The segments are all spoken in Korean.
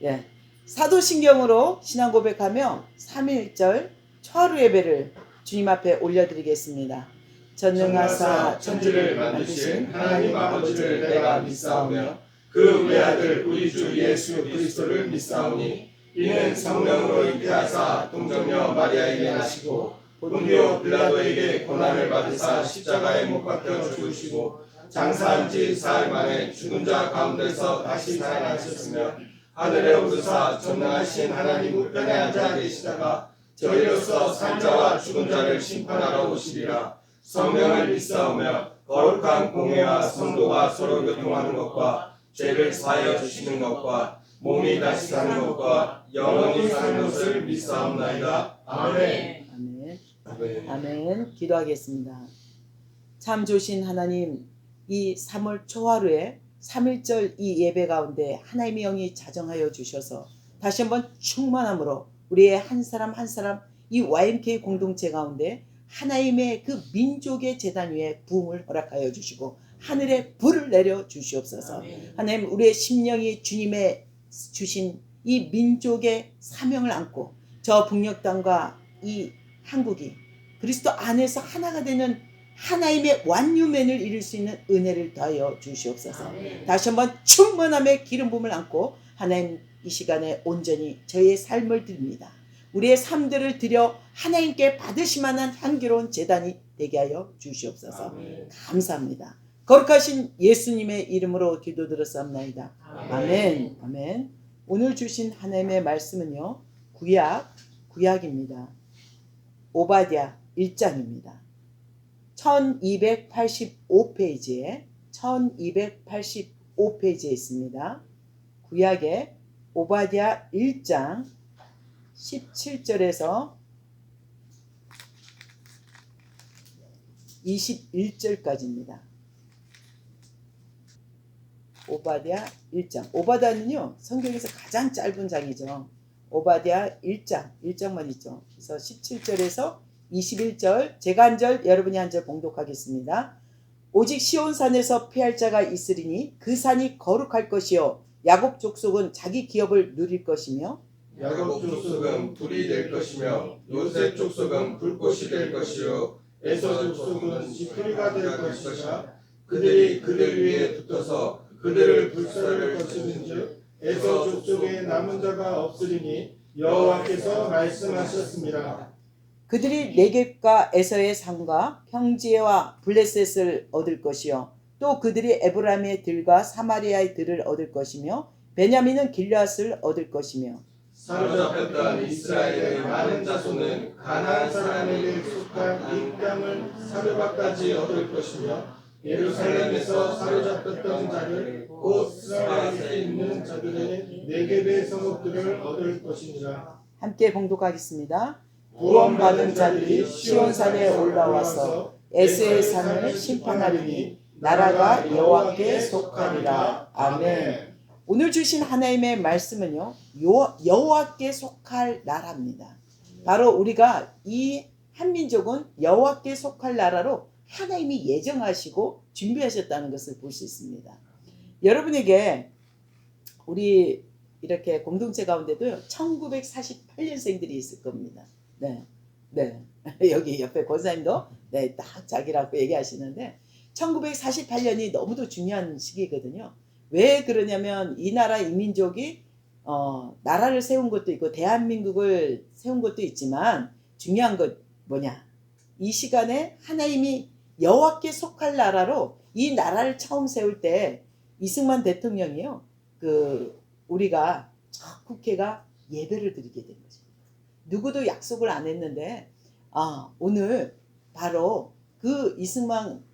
예. 사도신경으로 신앙 고백하며 3.1절 초하루 예배를 주님 앞에 올려드리겠습니다. 전능하사 천지를 만드신 하나님 아버지를 내가 믿사오며 그 외아들 우리 주 예수 그리스도를 믿사오니 이는 성령으로 잉태하사 동정녀 마리아에게 나시고 본디오 빌라도에게 고난을 받으사 십자가에 못 박혀 죽으시고 장사한 지 사흘 만에 죽은 자 가운데서 다시 살아나셨으며 하늘에 오르사 전능하신 하나님 우편에 앉아 계시다가 저희로서 산 자와 죽은 자를 심판하러 오시리라. 성령을 믿사오며 거룩한 공회와 성도가 서로 교통하는 것과 죄를 사하여 주시는 것과 몸이 다시 사는 것과 영원히 사는 것을 믿사옵나이다. 아멘. 아멘. 아멘. 기도하겠습니다. 참 좋으신 하나님, 이 3월 초하루에 3.1절 이 예배 가운데 하나님의 영이 자정하여 주셔서 다시 한번 충만함으로 우리의 한 사람 한 사람 이 YMK 공동체 가운데 하나님의 그 민족의 제단 위에 부흥을 허락하여 주시고 하늘에 불을 내려 주시옵소서. 하나님, 우리의 심령이 주님의 주신 이 민족의 사명을 안고 저 북녘 땅과 이 한국이 그리스도 안에서 하나가 되는 하나님의 완유맨을 이룰 수 있는 은혜를 더하여 주시옵소서. 다시 한번 충만함의 기름 부음을 안고 하나님, 이 시간에 온전히 저희의 삶을 드립니다. 우리의 삶들을 드려 하나님께 받으시만한 향기로운 제단이 되게 하여 주시옵소서. 감사합니다. 거룩하신 예수님의 이름으로 기도드렸사옵나이다. 아멘. 아멘. 오늘 주신 하나님의 말씀은요, 구약입니다. 오바댜 1장입니다. 1285페이지에 1285페이지에 있습니다. 구약의 오바댜 1장 17절에서 21절까지입니다. 오바댜 1장. 오바댜는요, 성경에서 가장 짧은 장이죠. 오바댜 1장만 있죠. 그래서 17절에서 21절, 제가 한 절, 여러분이 한 절 봉독하겠습니다. 오직 시온산에서 피할 자가 있으리니 그 산이 거룩할 것이요 야곱 족속은 자기 기업을 누릴 것이며 야곱 족속은 불이 될 것이며 요셉 족속은 불꽃이 될 것이요 에서 족속은 지푸리가 될 것이라. 그들이 그들 위에 붙어서 그들을 불살할 것이는즉 에서 족속에 남은 자가 없으리니 여호와께서 말씀하셨습니다. 그들이 네겝과 에서의 산과 평지와 블레셋을 얻을 것이요 또 그들이 에브라임의 들과 사마리아의 들을 얻을 것이며 베냐민은 길앗을 얻을 것이며 사로잡혔던 이스라엘의 많은 자손은 가나안 사람에게 속한 이 땅을 사르바까지 얻을 것이며 예루살렘에서 사로잡혔던 자들 곧 스라엘에 있는 자들의 네겝의 성읍들을 얻을 것이니라. 함께 봉독하겠습니다. 구원받은 자들이 시온산에 올라와서 에스의 산을 심판하리니 나라가 여호와께 속하리라. 아멘. 오늘 주신 하나님의 말씀은요, 여호와께 속할 나라입니다. 바로 우리가 이 한민족은 여호와께 속할 나라로 하나님이 예정하시고 준비하셨다는 것을 볼 수 있습니다. 여러분에게 우리 이렇게 공동체 가운데도요, 1948년생들이 있을 겁니다. 네. 여기 옆에 권사님도 네, 딱 자기라고 얘기하시는데 1948년이 너무도 중요한 시기거든요. 왜 그러냐면 이 나라 이 민족이 나라를 세운 것도 있고 대한민국을 세운 것도 있지만 중요한 것 뭐냐? 이 시간에 하나님이 여호와께 속할 나라로 이 나라를 처음 세울 때 이승만 대통령이요. 우리가 첫 국회가 예배를 드리게 된 거죠. 누구도 약속을 안 했는데 오늘 바로 그 이승만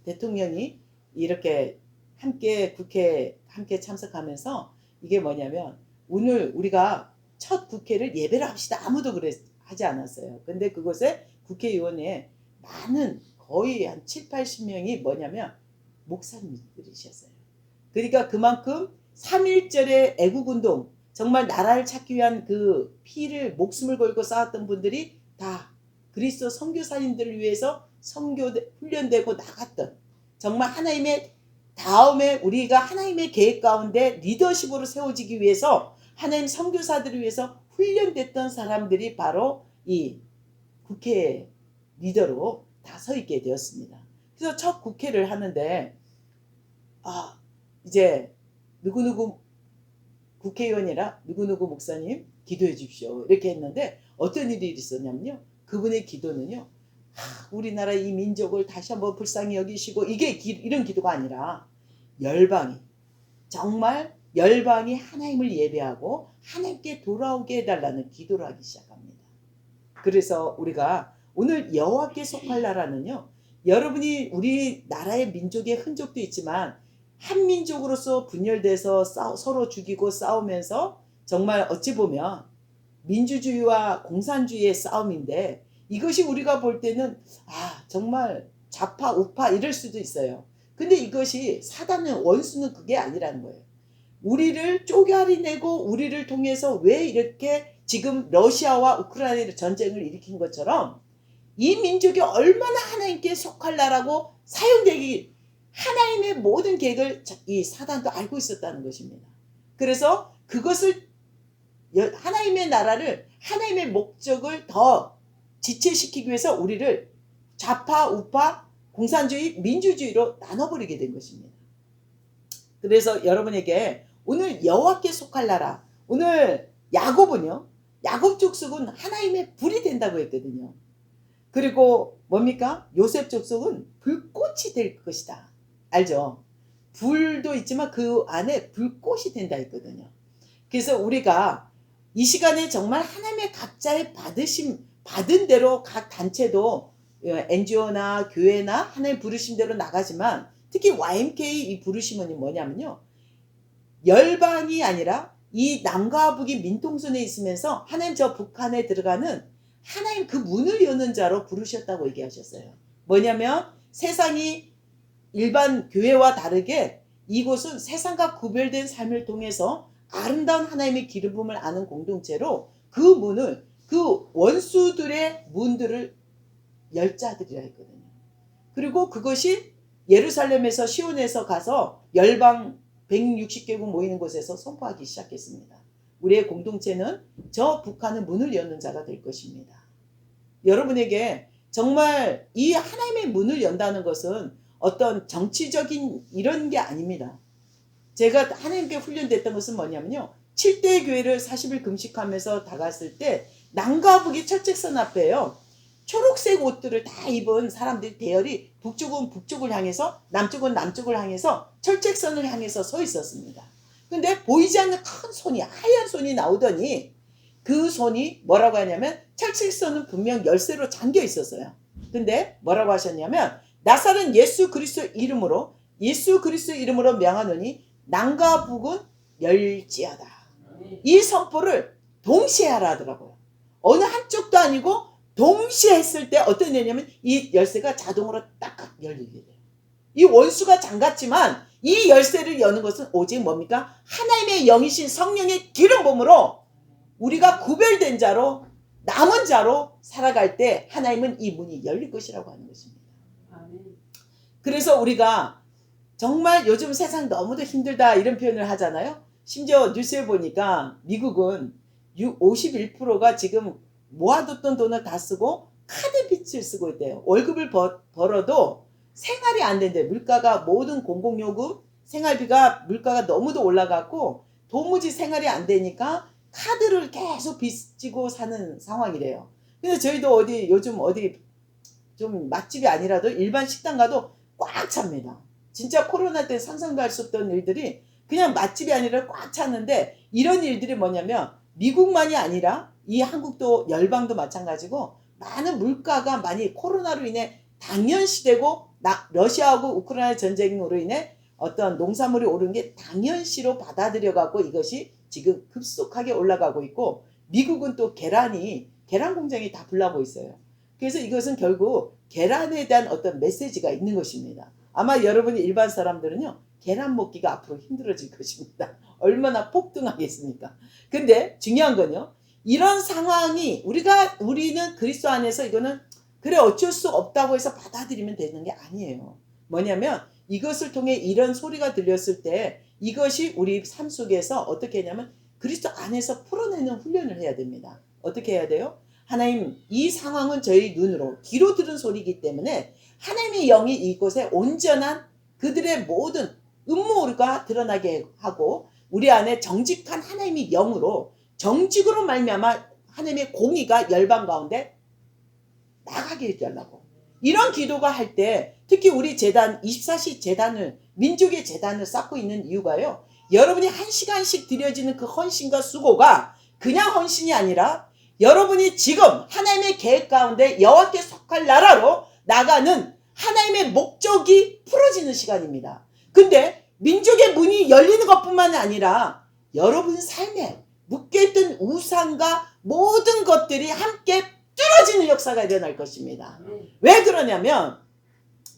대통령이 이렇게 국회에 함께 참석하면서 이게 뭐냐면 오늘 우리가 첫 국회를 예배를 합시다. 아무도 하지 않았어요. 근데 그곳에 국회의원에 많은 거의 한 70-80명이 뭐냐면 목사님들이셨어요. 그러니까 그만큼 3.1절의 애국운동, 정말 나라를 찾기 위한 그 피를 목숨을 걸고 싸웠던 분들이 다 그리스도 선교사님들을 위해서 훈련되고 나갔던, 정말 하나님의 다음에 우리가 하나님의 계획 가운데 리더십으로 세워지기 위해서 하나님 선교사들을 위해서 훈련됐던 사람들이 바로 이 국회 리더로 다 서 있게 되었습니다. 그래서 첫 국회를 하는데 이제 누구누구 국회의원이라 누구누구 목사님 기도해 주십시오 이렇게 했는데 어떤 일이 있었냐면요. 그분의 기도는요. 우리나라 이 민족을 다시 한번 불쌍히 여기시고 이게 이런 기도가 아니라 열방이 정말 열방이 하나님을 예배하고 하나님께 돌아오게 해달라는 기도를 하기 시작합니다. 그래서 우리가 오늘 여호와께 속할 나라는요. 여러분이 우리나라의 민족의 흔적도 있지만 한민족으로서 분열돼서 서로 죽이고 싸우면서 정말 어찌 보면 민주주의와 공산주의의 싸움인데 이것이 우리가 볼 때는 정말 좌파 우파 이럴 수도 있어요. 근데 이것이 사단의 원수는 그게 아니라는 거예요. 우리를 쪼개내고 우리를 통해서 왜 이렇게 지금 러시아와 우크라이나 전쟁을 일으킨 것처럼 이 민족이 얼마나 하나님께 속할 나라고 사용되기 하나님의 모든 계획을 이 사단도 알고 있었다는 것입니다. 그래서 그것을 하나님의 나라를 하나님의 목적을 더 지체시키기 위해서 우리를 좌파 우파 공산주의 민주주의로 나눠버리게 된 것입니다. 그래서 여러분에게 오늘 여호와께 속할 나라 오늘 야곱은요. 야곱 족속은 하나님의 불이 된다고 했거든요. 그리고 뭡니까? 요셉 족속은 불꽃이 될 것이다. 알죠? 불도 있지만 그 안에 불꽃이 된다 했거든요. 그래서 우리가 이 시간에 정말 하나님의 각자의 받은 대로 각 단체도 NGO나 교회나 하나님 부르신 대로 나가지만 특히 YMK 이 부르심은 뭐냐면요. 열방이 아니라 이 남과 북이 민통선에 있으면서 하나님 저 북한에 들어가는 하나님 그 문을 여는 자로 부르셨다고 얘기하셨어요. 뭐냐면 세상이 일반 교회와 다르게 이곳은 세상과 구별된 삶을 통해서 아름다운 하나님의 기름 부음을 아는 공동체로 그 문을 그 원수들의 문들을 열 자들이라 했거든요. 그리고 그것이 예루살렘에서 시온에서 가서 열방 160개국 모이는 곳에서 선포하기 시작했습니다. 우리의 공동체는 저 북한의 문을 여는 자가 될 것입니다. 여러분에게 정말 이 하나님의 문을 연다는 것은 어떤 정치적인 이런 게 아닙니다. 제가 하나님께 훈련됐던 것은 뭐냐면요. 7대 교회를 40일 금식하면서 다 갔을 때 남과 북이 철책선 앞에요. 초록색 옷들을 다 입은 사람들이 대열이 북쪽은 북쪽을 향해서 남쪽은 남쪽을 향해서 철책선을 향해서 서 있었습니다. 근데 보이지 않는 큰 손이 하얀 손이 나오더니 그 손이 뭐라고 하냐면 철책선은 분명 열쇠로 잠겨 있었어요. 근데 뭐라고 하셨냐면 나사렛 예수 그리스도 이름으로 명하노니 남과 북은 열지어다. 이 선포를 동시에 하라 하더라고요. 어느 한쪽도 아니고 동시에 했을 때 어떤 일이냐면 이 열쇠가 자동으로 딱 열리게 돼요. 이 원수가 잠갔지만 이 열쇠를 여는 것은 오직 뭡니까? 하나님의 영이신 성령의 기름 부음으로 우리가 구별된 자로 남은 자로 살아갈 때 하나님은 이 문이 열릴 것이라고 하는 것입니다. 그래서 우리가 정말 요즘 세상 너무도 힘들다 이런 표현을 하잖아요. 심지어 뉴스에 보니까 미국은 51%가 지금 모아뒀던 돈을 다 쓰고 카드 빚을 쓰고 있대요. 월급을 벌어도 생활이 안 된대. 물가가 모든 공공요금 생활비가 물가가 너무도 올라갔고 도무지 생활이 안 되니까 카드를 계속 빚지고 사는 상황이래요. 그래서 저희도 요즘 어디 좀 맛집이 아니라도 일반 식당 가도 꽉 찹니다. 진짜 코로나 때 상상도 할 수 없던 일들이 그냥 맛집이 아니라 꽉 찼는데 이런 일들이 뭐냐면 미국만이 아니라 이 한국도 열방도 마찬가지고 많은 물가가 많이 코로나로 인해 당연시되고 러시아하고 우크라이나 전쟁으로 인해 어떤 농산물이 오른 게 당연시로 받아들여갖고 이것이 지금 급속하게 올라가고 있고 미국은 또 계란 공장이 다 불나고 있어요. 그래서 이것은 결국 계란에 대한 어떤 메시지가 있는 것입니다. 아마 여러분이 일반 사람들은요. 계란 먹기가 앞으로 힘들어질 것입니다. 얼마나 폭등하겠습니까? 근데 중요한 건요. 이런 상황이 우리는 그리스도 안에서 이거는 그래 어쩔 수 없다고 해서 받아들이면 되는 게 아니에요. 뭐냐면 이것을 통해 이런 소리가 들렸을 때 이것이 우리 삶 속에서 어떻게 하냐면 그리스도 안에서 풀어내는 훈련을 해야 됩니다. 어떻게 해야 돼요? 하나님, 이 상황은 저희 눈으로 귀로 들은 소리이기 때문에 하나님의 영이 이곳에 온전한 그들의 모든 음모가 드러나게 하고 우리 안에 정직한 하나님의 영으로 정직으로 말미암아 하나님의 공의가 열방 가운데 나가게 해달라고. 이런 기도가 할 때 특히 우리 재단 24시 재단을 민족의 재단을 쌓고 있는 이유가요. 여러분이 1시간씩 드려지는 그 헌신과 수고가 그냥 헌신이 아니라 여러분이 지금 하나님의 계획 가운데 여호와께 속할 나라로 나가는 하나님의 목적이 풀어지는 시간입니다. 근데 민족의 문이 열리는 것뿐만 아니라 여러분 삶에 묶여있던 우상과 모든 것들이 함께 뚫어지는 역사가 일어날 것입니다. 왜 그러냐면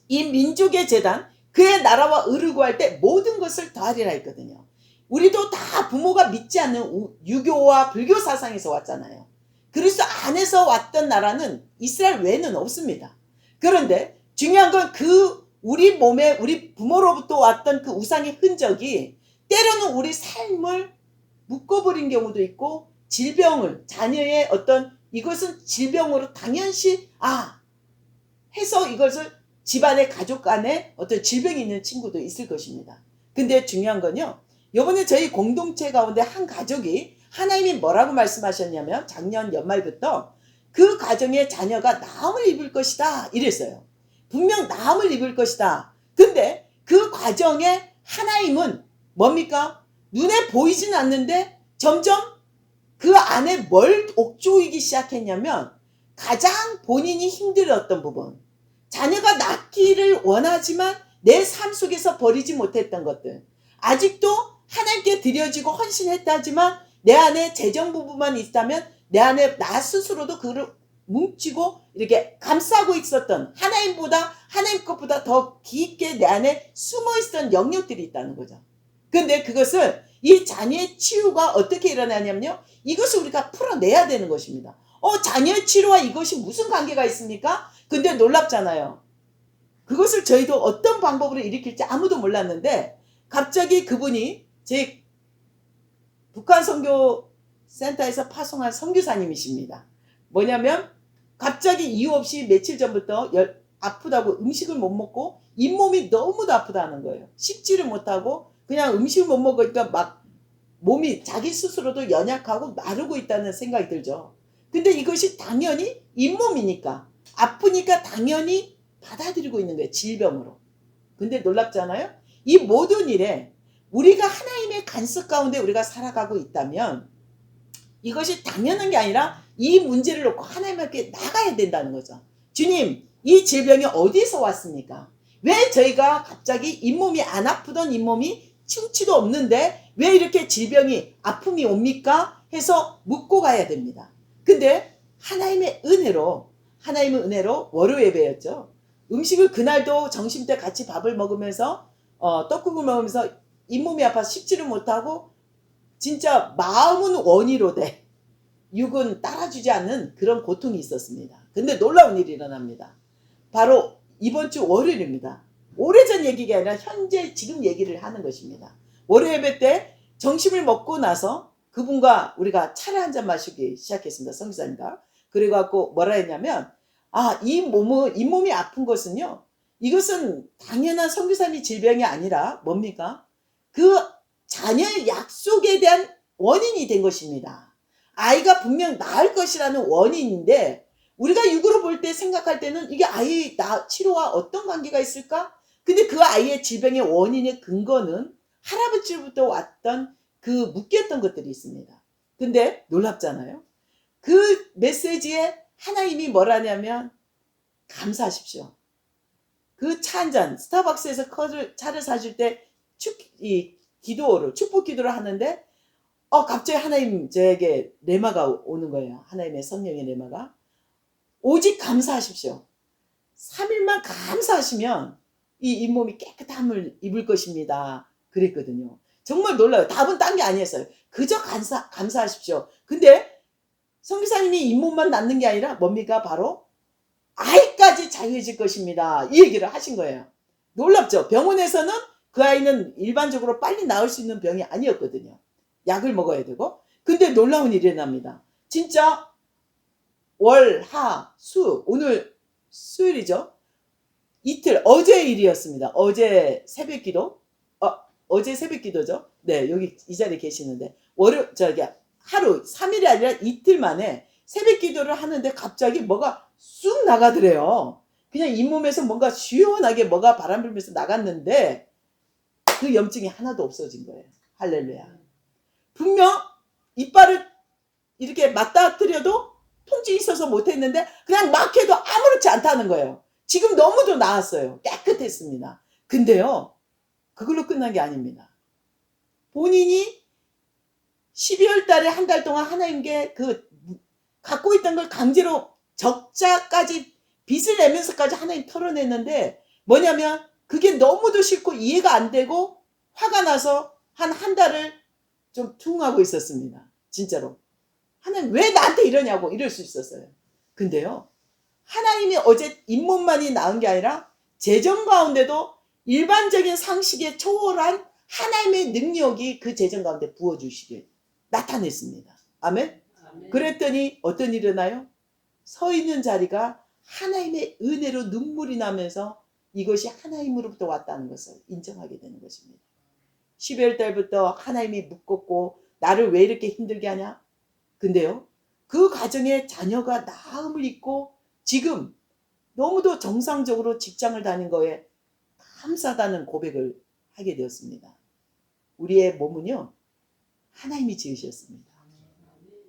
이 민족의 재단 그의 나라와 의를 구할 때 모든 것을 더하리라 했거든요. 우리도 다 부모가 믿지 않는 유교와 불교 사상에서 왔잖아요. 그리스도 안에서 왔던 나라는 이스라엘 외에는 없습니다. 그런데 중요한 건 그 우리 몸에 우리 부모로부터 왔던 그 우상의 흔적이 때로는 우리 삶을 묶어버린 경우도 있고 질병을 자녀의 어떤 이것은 질병으로 당연시 해서 이것을 집안의 가족 간에 어떤 질병이 있는 친구도 있을 것입니다. 근데 중요한 건요. 이번에 저희 공동체 가운데 한 가족이 하나님이 뭐라고 말씀하셨냐면 작년 연말부터 그 가정의 자녀가 나음을 입을 것이다 이랬어요. 분명 나음을 입을 것이다. 근데 그 과정에 하나님은 뭡니까? 눈에 보이진 않는데 점점 그 안에 뭘 옥조이기 시작했냐면 가장 본인이 힘들었던 부분, 자녀가 낳기를 원하지만 내 삶 속에서 버리지 못했던 것들, 아직도 하나님께 드려지고 헌신했다지만 내 안에 재정 부분만 있다면 내 안에 나 스스로도 그를 뭉치고 이렇게 감싸고 있었던 하나님 것보다 더 깊게 내 안에 숨어 있었던 영역들이 있다는 거죠. 근데 그것을 이 자녀의 치유가 어떻게 일어나냐면요. 이것을 우리가 풀어내야 되는 것입니다. 자녀의 치료와 이것이 무슨 관계가 있습니까? 근데 놀랍잖아요. 그것을 저희도 어떤 방법으로 일으킬지 아무도 몰랐는데 갑자기 그분이 제 북한 선교센터에서 파송한 선교사님이십니다. 뭐냐면 갑자기 이유 없이 며칠 전부터 아프다고 음식을 못 먹고 잇몸이 너무도 아프다는 거예요. 씹지를 못하고 그냥 음식을 못 먹으니까 막 몸이 자기 스스로도 연약하고 마르고 있다는 생각이 들죠. 근데 이것이 당연히 잇몸이니까 아프니까 당연히 받아들이고 있는 거예요. 질병으로. 근데 놀랍잖아요. 이 모든 일에 우리가 하나님의 간섭 가운데 우리가 살아가고 있다면 이것이 당연한 게 아니라 이 문제를 놓고 하나님께 나가야 된다는 거죠. 주님, 이 질병이 어디서 왔습니까? 왜 저희가 갑자기 잇몸이 안 아프던 잇몸이 충치도 없는데 왜 이렇게 질병이 아픔이 옵니까? 해서 묻고 가야 됩니다. 근데 하나님의 은혜로 월요 예배였죠. 음식을 그날도 점심때 같이 밥을 먹으면서 떡국을 먹으면서 잇몸이 아파서 씹지를 못하고 진짜 마음은 원이로 돼 육은 따라주지 않는 그런 고통이 있었습니다. 근데 놀라운 일이 일어납니다. 바로 이번 주 월요일입니다. 오래전 얘기가 아니라 현재 지금 얘기를 하는 것입니다. 월요 예배 때 점심을 먹고 나서 그분과 우리가 차를 한잔 마시기 시작했습니다. 성기사님과. 그래갖고 뭐라 했냐면 잇몸이 아픈 것은요. 이것은 당연한 성기사님 질병이 아니라 뭡니까? 그 자녀의 약속에 대한 원인이 된 것입니다. 아이가 분명 낳을 것이라는 원인인데 우리가 육으로 볼 때 생각할 때는 이게 아이 치료와 어떤 관계가 있을까? 근데 그 아이의 질병의 원인의 근거는 할아버지부터 왔던 그 묶였던 것들이 있습니다. 근데 놀랍잖아요. 그 메시지에 하나님이 뭐라냐면 감사하십시오. 그 차 한 잔 스타벅스에서 차를 사줄 때 축복 기도를 하는데 갑자기 하나님 저에게 레마가 오는 거예요. 하나님의 성령의 레마가. 오직 감사하십시오. 3일만 감사하시면 이 잇몸이 깨끗함을 입을 것입니다. 그랬거든요. 정말 놀라요. 답은 딴 게 아니었어요. 그저 감사하십시오. 근데 성기사님이 잇몸만 낫는 게 아니라 뭡니까? 바로 아이까지 자유해질 것입니다. 이 얘기를 하신 거예요. 놀랍죠? 병원에서는 그 아이는 일반적으로 빨리 나을 수 있는 병이 아니었거든요. 약을 먹어야 되고. 근데 놀라운 일이 일어납니다. 진짜 월, 하, 수, 오늘 수요일이죠. 이틀, 어제 일이었습니다. 어제 새벽 기도. 어제 새벽 기도죠. 네, 여기 이 자리에 계시는데. 하루, 3일이 아니라 이틀 만에 새벽 기도를 하는데 갑자기 뭐가 쑥 나가더래요. 그냥 잇몸에서 뭔가 시원하게 뭐가 바람 불면서 나갔는데 그 염증이 하나도 없어진 거예요. 할렐루야. 분명 이빨을 이렇게 맞닥뜨려도 통증이 있어서 못했는데 그냥 막 해도 아무렇지 않다는 거예요. 지금 너무도 나았어요. 깨끗했습니다. 근데요, 그걸로 끝난 게 아닙니다. 본인이 12월 달에 한 달 동안 하나님께 갖고 있던 걸 강제로 적자까지 빚을 내면서까지 하나님 털어냈는데 뭐냐면 그게 너무도 싫고 이해가 안 되고 화가 나서 한 달을 좀 퉁하고 있었습니다. 진짜로. 하나님 왜 나한테 이러냐고 이럴 수 있었어요. 근데요, 하나님이 어제 잇몸만이 나은 게 아니라 재정 가운데도 일반적인 상식에 초월한 하나님의 능력이 그 재정 가운데 부어주시길 나타냈습니다. 아멘? 아멘. 그랬더니 어떤 일이 일어나요? 서 있는 자리가 하나님의 은혜로 눈물이 나면서 이것이 하나님으로부터 왔다는 것을 인정하게 되는 것입니다. 12월 달부터 하나님이 묶었고 나를 왜 이렇게 힘들게 하냐? 근데요, 그 가정에 자녀가 나음을 입고 지금 너무도 정상적으로 직장을 다닌 거에 감사하다는 고백을 하게 되었습니다. 우리의 몸은요, 하나님이 지으셨습니다.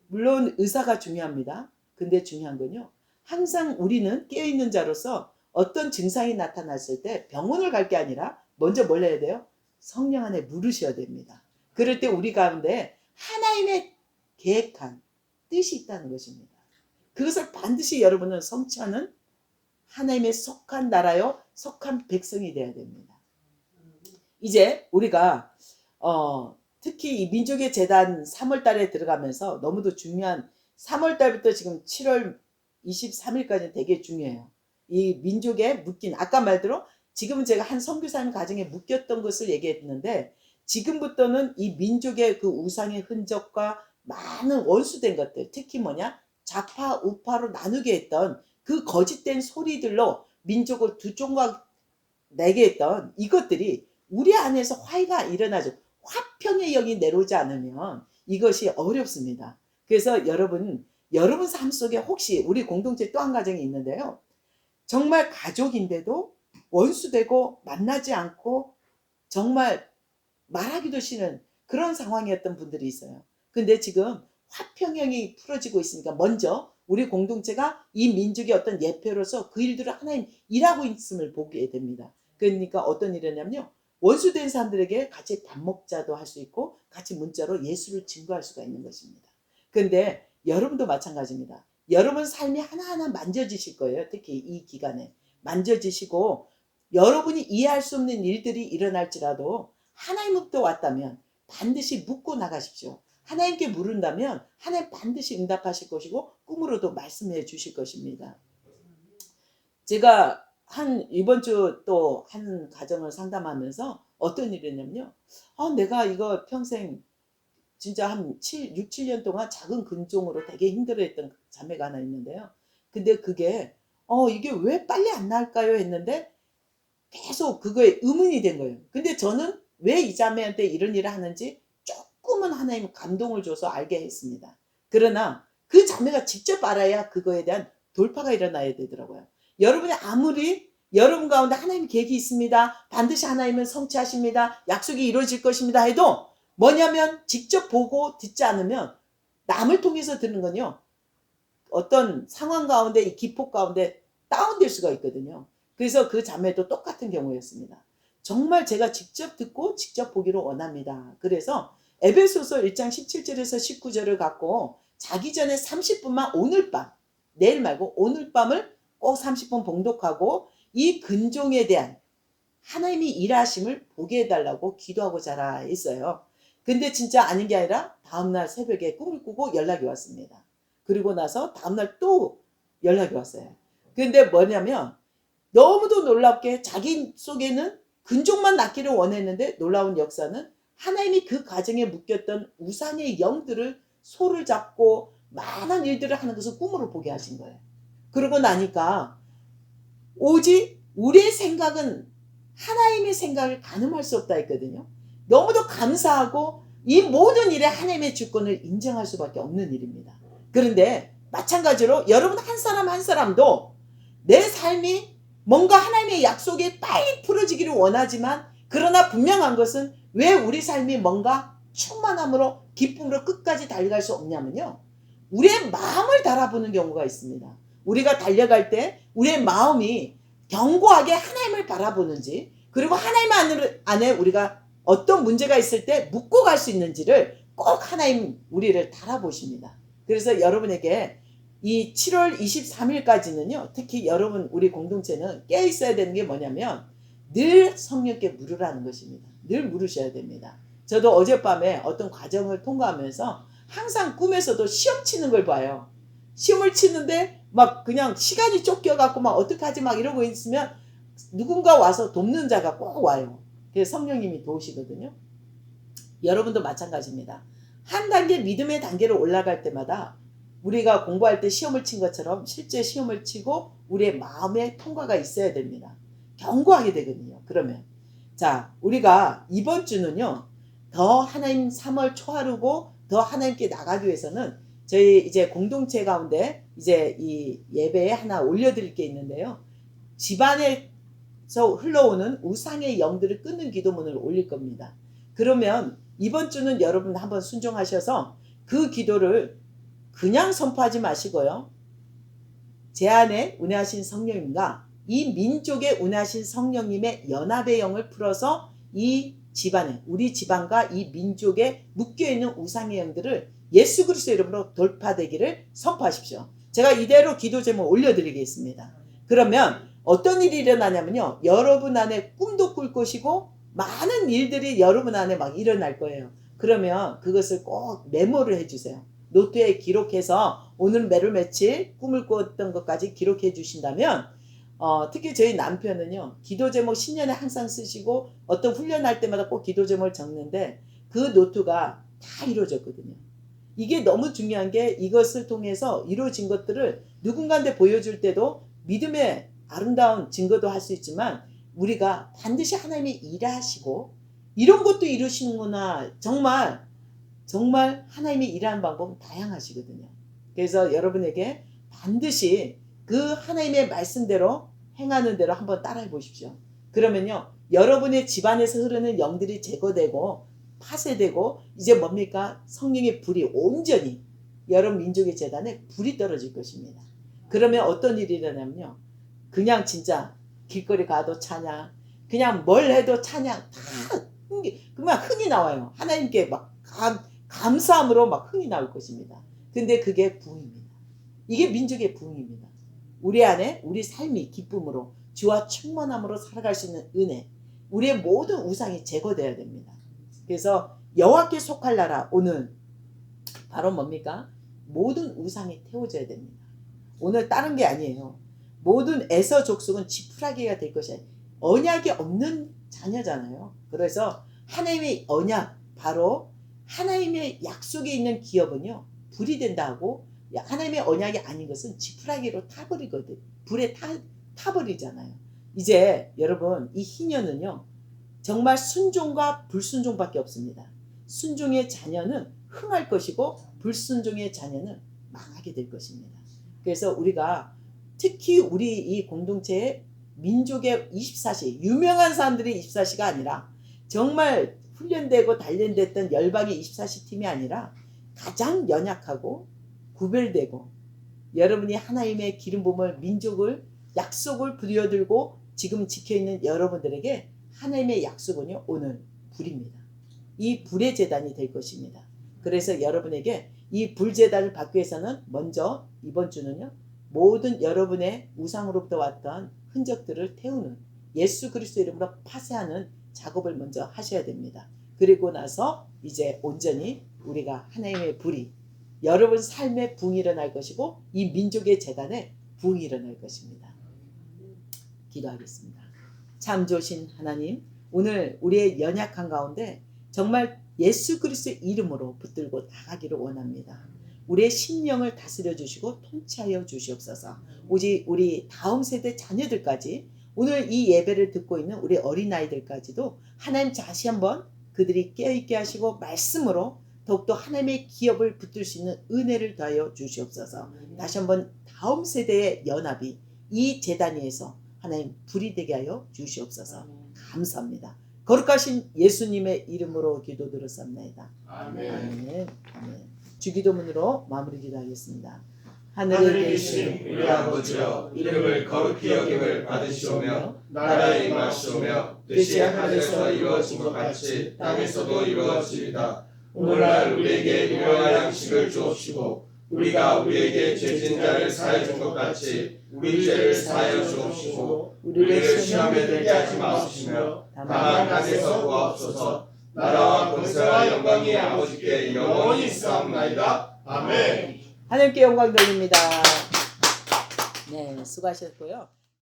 물론 의사가 중요합니다. 근데 중요한 건요, 항상 우리는 깨어있는 자로서 어떤 증상이 나타났을 때 병원을 갈 게 아니라 먼저 뭘 해야 돼요? 성령 안에 물으셔야 됩니다. 그럴 때 우리 가운데 하나님의 계획한 뜻이 있다는 것입니다. 그것을 반드시 여러분은 성취하는 하나님의 속한 나라요, 속한 백성이 되어야 됩니다. 이제 우리가 특히 이 민족의 재단 3월 달에 들어가면서 너무도 중요한 3월 달부터 지금 7월 23일까지 되게 중요해요. 이 민족에 묶인, 아까 말대로 지금은 제가 한 선교사님 가정에 묶였던 것을 얘기했는데 지금부터는 이 민족의 그 우상의 흔적과 많은 원수된 것들, 특히 뭐냐, 좌파 우파로 나누게 했던 그 거짓된 소리들로 민족을 두 종각 내게 했던 이것들이 우리 안에서 화해가 일어나죠. 화평의 영이 내려오지 않으면 이것이 어렵습니다. 그래서 여러분 삶 속에 혹시 우리 공동체 또 한 가정이 있는데요, 정말 가족인데도 원수되고 만나지 않고 정말 말하기도 싫은 그런 상황이었던 분들이 있어요. 근데 지금 화평형이 풀어지고 있으니까 먼저 우리 공동체가 이 민족의 어떤 예표로서 그 일들을 하나님 일하고 있음을 보게 됩니다. 그러니까 어떤 일이냐면요, 원수된 사람들에게 같이 밥 먹자도 할 수 있고 같이 문자로 예수를 증거할 수가 있는 것입니다. 그런데 여러분도 마찬가지입니다. 여러분 삶이 하나하나 만져지실 거예요. 특히 이 기간에 만져지시고 여러분이 이해할 수 없는 일들이 일어날지라도 하나님으로부터 왔다면 반드시 묻고 나가십시오. 하나님께 물은다면 하나님 반드시 응답하실 것이고 꿈으로도 말씀해 주실 것입니다. 제가 이번 주 또 한 가정을 상담하면서 어떤 일이냐면요, 내가 이거 평생 진짜 한 6, 7년 동안 작은 근종으로 되게 힘들어했던 자매가 하나 있는데요. 근데 그게 이게 왜 빨리 안 나을까요? 했는데 계속 그거에 의문이 된 거예요. 근데 저는 왜 이 자매한테 이런 일을 하는지 조금은 하나님 감동을 줘서 알게 했습니다. 그러나 그 자매가 직접 알아야 그거에 대한 돌파가 일어나야 되더라고요. 여러분이 아무리 여러분 가운데 하나님 계획이 있습니다, 반드시 하나님은 성취하십니다, 약속이 이루어질 것입니다 해도 뭐냐면 직접 보고 듣지 않으면 남을 통해서 듣는 건요, 어떤 상황 가운데 이 기폭 가운데 다운될 수가 있거든요. 그래서 그 자매도 똑같은 경우였습니다. 정말 제가 직접 듣고 직접 보기를 원합니다. 그래서 에베소서 1장 17절에서 19절을 갖고 자기 전에 30분만 오늘 밤, 내일 말고 오늘 밤을 꼭 30분 봉독하고 이 근종에 대한 하나님이 일하심을 보게 해달라고 기도하고 자라 했어요. 근데 진짜 아닌 게 아니라 다음날 새벽에 꿈을 꾸고 연락이 왔습니다. 그리고 나서 다음날 또 연락이 왔어요. 근데 뭐냐면 너무도 놀랍게 자기 속에는 근종만 낳기를 원했는데 놀라운 역사는 하나님이 그 가정에 묶였던 우상의 영들을 소를 잡고 많은 일들을 하는 것을 꿈으로 보게 하신 거예요. 그러고 나니까 오직 우리의 생각은 하나님의 생각을 가늠할 수 없다 했거든요. 너무도 감사하고 이 모든 일에 하나님의 주권을 인정할 수밖에 없는 일입니다. 그런데 마찬가지로 여러분 한 사람 한 사람도 내 삶이 뭔가 하나님의 약속이 빨리 풀어지기를 원하지만, 그러나 분명한 것은 왜 우리 삶이 뭔가 충만함으로 기쁨으로 끝까지 달려갈 수 없냐면요, 우리의 마음을 달아보는 경우가 있습니다. 우리가 달려갈 때 우리의 마음이 견고하게 하나님을 바라보는지, 그리고 하나님 안에 우리가 어떤 문제가 있을 때 묻고 갈 수 있는지를 꼭 하나님 우리를 달아보십니다. 그래서 여러분에게 이 7월 23일까지는요, 특히 여러분 우리 공동체는 깨어 있어야 되는 게 뭐냐면 늘 성령께 물으라는 것입니다. 늘 물으셔야 됩니다. 저도 어젯밤에 어떤 과정을 통과하면서 항상 꿈에서도 시험 치는 걸 봐요. 시험을 치는데 막 그냥 시간이 쫓겨갖고 막 어떡하지 막 이러고 있으면 누군가 와서 돕는 자가 꼭 와요. 그래서 성령님이 도우시거든요. 여러분도 마찬가지입니다. 한 단계 믿음의 단계로 올라갈 때마다 우리가 공부할 때 시험을 친 것처럼 실제 시험을 치고 우리의 마음에 통과가 있어야 됩니다. 견고하게 되거든요. 그러면 자, 우리가 이번 주는요, 더 하나님 3월 초하루고 더 하나님께 나가기 위해서는 저희 이제 공동체 가운데 이제 이 예배에 하나 올려드릴 게 있는데요, 집안에서 흘러오는 우상의 영들을 끊는 기도문을 올릴 겁니다. 그러면 이번 주는 여러분 한번 순종하셔서 그 기도를 그냥 선포하지 마시고요, 제 안에 운행하신 성령님과 이 민족에 운행하신 성령님의 연합의 영을 풀어서 이 집안에, 우리 집안과 이 민족에 묶여있는 우상의 영들을 예수 그리스도 이름으로 돌파되기를 선포하십시오. 제가 이대로 기도 제목 올려드리겠습니다. 그러면 어떤 일이 일어나냐면요, 여러분 안에 꿈도 꿀 것이고 많은 일들이 여러분 안에 막 일어날 거예요. 그러면 그것을 꼭 메모를 해주세요. 노트에 기록해서 오늘 매일 며칠 꿈을 꿨던 것까지 기록해 주신다면, 특히 저희 남편은요, 기도 제목 신년에 항상 쓰시고 어떤 훈련할 때마다 꼭 기도 제목을 적는데 그 노트가 다 이루어졌거든요. 이게 너무 중요한 게, 이것을 통해서 이루어진 것들을 누군가한테 보여줄 때도 믿음의 아름다운 증거도 할 수 있지만, 우리가 반드시 하나님이 일하시고 이런 것도 이루시는구나, 정말 하나님이 일하는 방법은 다양하시거든요. 그래서 여러분에게 반드시 그 하나님의 말씀대로 행하는 대로 한번 따라해 보십시오. 그러면요, 여러분의 집안에서 흐르는 영들이 제거되고 파쇄되고 이제 뭡니까? 성령의 불이 온전히 여러분 민족의 재단에 불이 떨어질 것입니다. 그러면 어떤 일이 일어나면요, 그냥 진짜 길거리 가도 찬양, 그냥 뭘 해도 찬양, 다 그만 흥이 나와요. 하나님께 막 감사함으로 막 흥이 나올 것입니다. 근데 그게 부흥입니다. 이게 민족의 부흥입니다. 우리 안에 우리 삶이 기쁨으로 주와 충만함으로 살아갈 수 있는 은혜, 우리의 모든 우상이 제거되어야 됩니다. 그래서 여호와께 속할 나라, 오늘 바로 뭡니까? 모든 우상이 태워져야 됩니다. 오늘 다른 게 아니에요. 모든 에서 족속은 지푸라기가 될 것이 아니에요. 언약이 없는 자녀잖아요. 그래서 하나님의 언약, 바로 하나님의 약속에 있는 기업은요, 불이 된다고, 하나님의 언약이 아닌 것은 지푸라기로 타버리거든. 불에 타버리잖아요. 이제 여러분, 이 희년은요, 정말 순종과 불순종밖에 없습니다. 순종의 자녀는 흥할 것이고 불순종의 자녀는 망하게 될 것입니다. 그래서 우리가 특히 우리 이 공동체의 민족의 24시, 유명한 사람들이 24시가 아니라 정말 훈련되고 단련됐던 열방의 24시 팀이 아니라 가장 연약하고 구별되고, 여러분이 하나님의 기름 부음을, 민족을, 약속을 부여들고 지금 지켜있는 여러분들에게 하나님의 약속은요, 오늘 불입니다. 이 불의 제단이 될 것입니다. 그래서 여러분에게 이 불제단을 받기 위해서는 먼저 이번 주는요, 모든 여러분의 우상으로부터 왔던 흔적들을 태우는, 예수 그리스도 이름으로 파쇄하는 작업을 먼저 하셔야 됩니다. 그리고 나서 이제 온전히 우리가 하나님의 불이 여러분 삶에 부흥이 일어날 것이고 이 민족의 재단에 부흥이 일어날 것입니다. 기도하겠습니다. 참 좋으신 하나님, 오늘 우리의 연약한 가운데 정말 예수 그리스도의 이름으로 붙들고 나가기를 원합니다. 우리의 심령을 다스려 주시고 통치하여 주시옵소서. 오직 우리 다음 세대 자녀들까지 오늘 이 예배를 듣고 있는 우리 어린아이들까지도 하나님 다시 한번 그들이 깨어있게 하시고 말씀으로 더욱더 하나님의 기업을 붙들 수 있는 은혜를 더하여 주시옵소서. 다시 한번 다음 세대의 연합이 이 제단 위에서 하나님 불이 되게 하여 주시옵소서. 감사합니다. 거룩하신 예수님의 이름으로 기도드렸습니다. 아멘. 아멘. 아멘. 주기도문으로 마무리 기도하겠습니다. 하늘에 계신 우리 아버지여, 이름을 거룩히 여김을 받으시오며 나라에 임하시오며 뜻이 하늘에서 이루어진 것 같이 땅에서도 이루어지이다. 오늘날 우리에게 일용할 양식을 주옵시고 우리가 우리에게 죄진 자를 사하여 준 것 같이 우리 죄를 사하여 주옵시고 우리를 시험에 들게 하지 마옵시며 다만 악에서 구하옵소서. 나라와 권세와 영광이 아버지께 영원히 있사옵나이다. 아멘. 하나님께 영광 돌립니다. 네, 수고하셨고요.